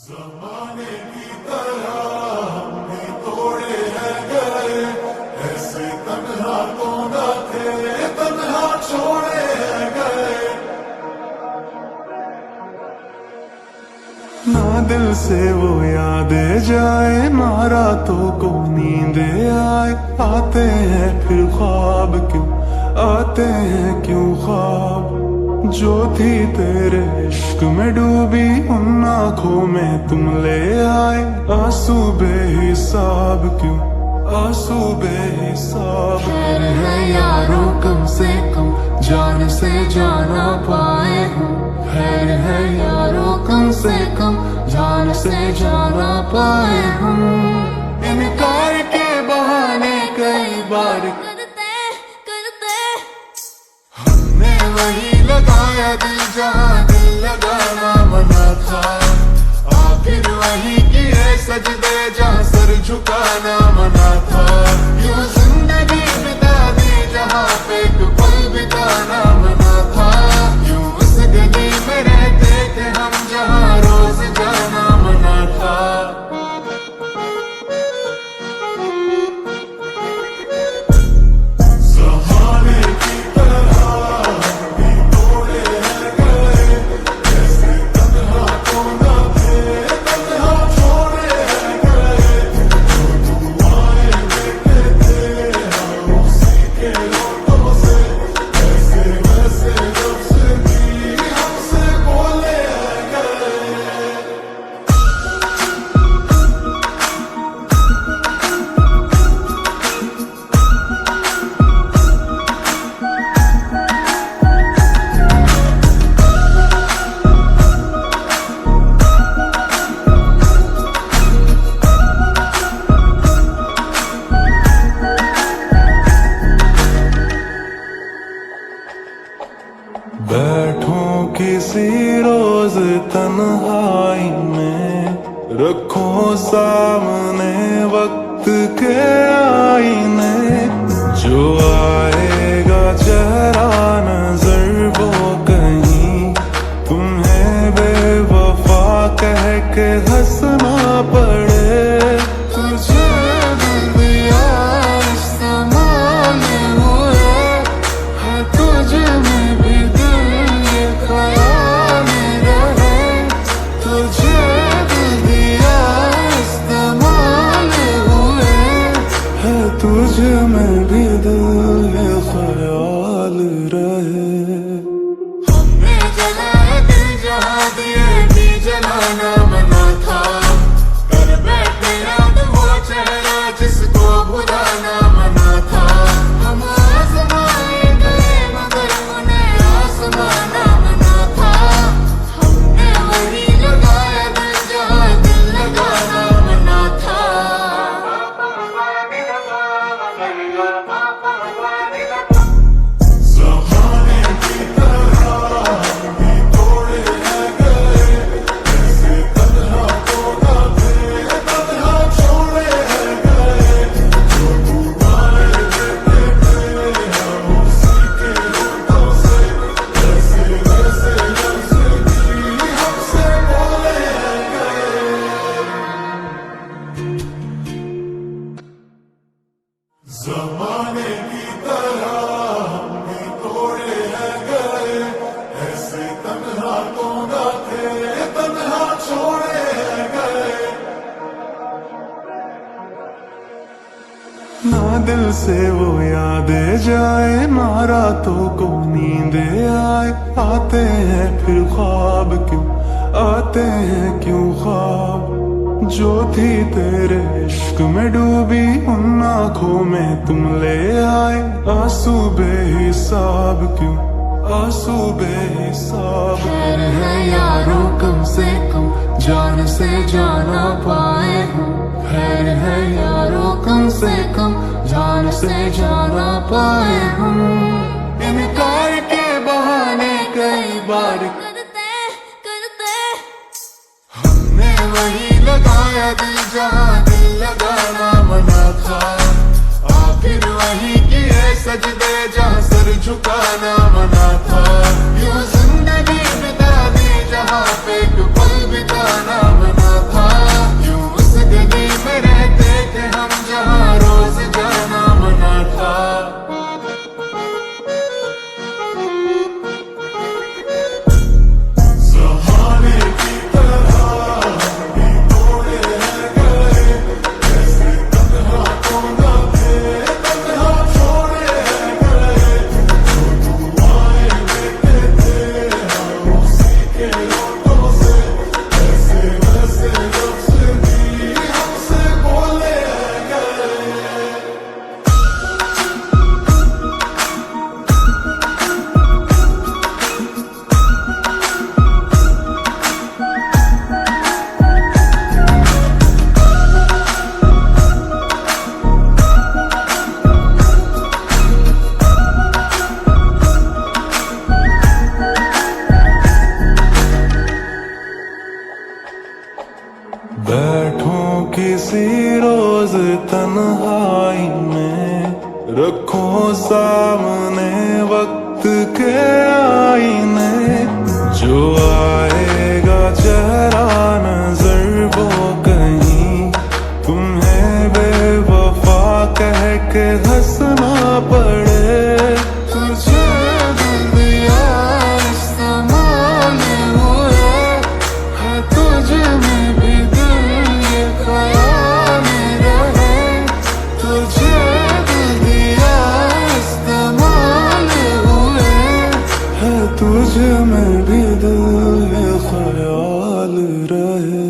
ज़माने की तरह हम भी तोड़े हैं गए, ऐसे तन्हा तो न थे, तन्हा छोड़े हैं गए। ना दिल से वो यादें जाए, ना रातों को नींदे आए। आते हैं फिर ख्वाब क्यों, आते हैं क्यों ख्वाब। जो थी तेरे इश्क में डूबी, उन आँखों में तुम ले आए। आंसू बेहिसाब क्यों, आंसू बेहिसाब। खैर है यारों कम से कम जान से जाना पाए हम। खैर है यारों कम से कम जान से जाना पाए हम। इनकार के बहाने कई बार हमने वही लगाया दिल जहाँ दिल लगाना मना था। आखिर वही किए सजदे जहाँ सर झुकाना मना था। यूं जिंदगी बिता दी जहाँ पे एक पल बिताना मना था। यूं उस गली में रहते थे हम जहाँ रोज जाना मना था। ज़माने की तरह हम भी तोड़े हैं गए, ऐसे तन्हा तो न थे, तन्हा छोड़े हैं गए। जो दुआएं देते थे हम उसी के लौटों से, ऐसे वैसे लफ्ज़ भी हमसे बोले हैं गए। बैठूं किसी रोज तन्हाई में, रखूं सामने वक्त के आईने। जो आएगा चेहरा नजर वो कहीं, तुम्हें बेवफा कह के हंसना पड़े। तुझे दिल दिया इस्तेमाल हुए, है तुझ में भी दिल ये ख्याल रहे। तुझे दिल दिया इस्तेमाल हुए, है तुझ में भी दिल ये ख्याल रहे। हमने जलाए दिल जहाँ दिए भी जलाना मना था। कर बैठे याद वो चेहरा जिसको भुलाना मना था। हम आज़माए गए मगर उन्हें आज़माना मना था। हमने वही लगाया दिल जहाँ दिल लगाना मना था। ज़माने की तरह हम भी तोड़े हैं गए, ऐसे तन्हा तो न थे, तन्हा छोड़े हैं गए। जो दुआएं देते थे हम उसी के होठों से, ऐसे वैसे लफ्ज़ भी हमसे बोले हैं गए। ज़माने की तरह हम भी तोड़े हैं गए, ऐसे तन्हा तो न थे, तन्हा छोड़े हैं गए। ना दिल से वो यादें जाए, ना रातों को नींदे आए। आते हैं फिर ख्वाब क्यों, आते हैं क्यों ख्वाब। जो थी तेरे इश्क में डूबी, उन आँखों में तुम ले आए। आंसू बेहिसाब क्यों, आंसू बेहिसाब। खैर है यारों कम से कम जान से जाना पाए हम। खैर है यारों कम से कम जान से जाना पाए हम। इनकार के बहाने कई बार हमने वही लगाया दिल जहाँ दिल लगाना मना था। आखिर वही किए सजदे जहाँ सर झुकाना मना था। यूं जिंदगी बिता दी जहाँ पे एक पल बिताना मना बैठूं किसी रोज तन्हाई में, रखूं सामने वक्त के आईने, जो आएगा चेहरा नजर वो कहीं तुम्हें बेवफा कह के हंसना पड़े। तुझे दिल दिया इस्तेमाल हुए, है तुझ में भी दिल ये ख्याल रहे। तुझे दिल दिया इस्तेमाल हुए, है तुझ में भी दिल ये ख्याल रहे।